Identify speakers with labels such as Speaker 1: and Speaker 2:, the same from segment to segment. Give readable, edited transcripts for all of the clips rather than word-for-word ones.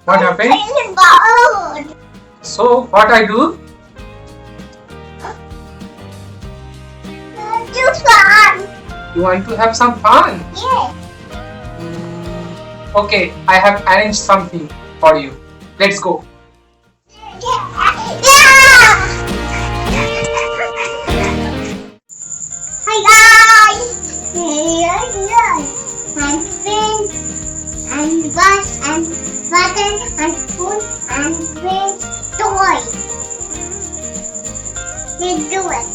Speaker 1: What happened? So what I do?
Speaker 2: Do fun.
Speaker 1: You want to have some fun?
Speaker 2: Yes.
Speaker 1: Okay, I have arranged something for you. Let's go.
Speaker 2: Hi guys. I'm friends and bus and button and spoon and with toy. Let's do it.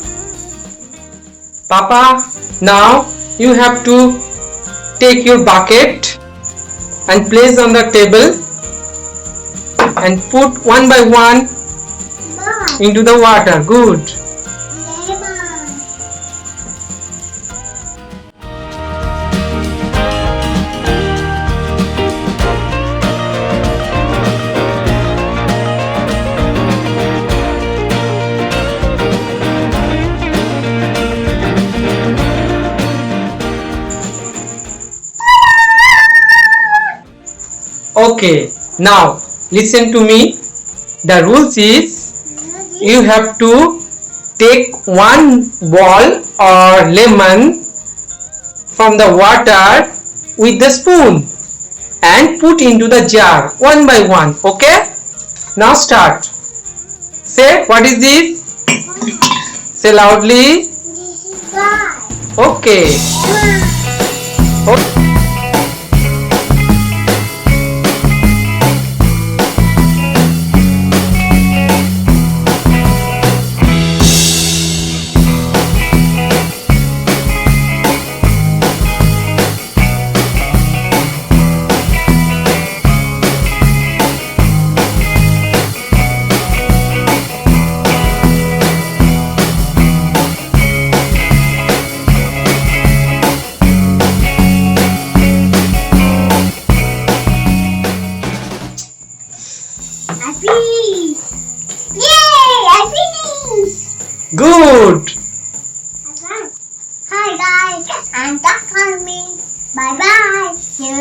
Speaker 1: Papa, now you have to take your bucket and place on the table and put one by one
Speaker 2: Bye.
Speaker 1: into the water. Good.
Speaker 2: Lemon.
Speaker 1: Okay, now listen to me. The rules is you have to take one ball or lemon from the water with the spoon and put into the jar one by one. Okay? Now start. Say, what is this? Say loudly.
Speaker 2: This is bye.
Speaker 1: Okay. Okay.
Speaker 2: I finished! Yay! I finished!
Speaker 1: Good.
Speaker 2: Hi guys, and talk on me. Bye bye. See you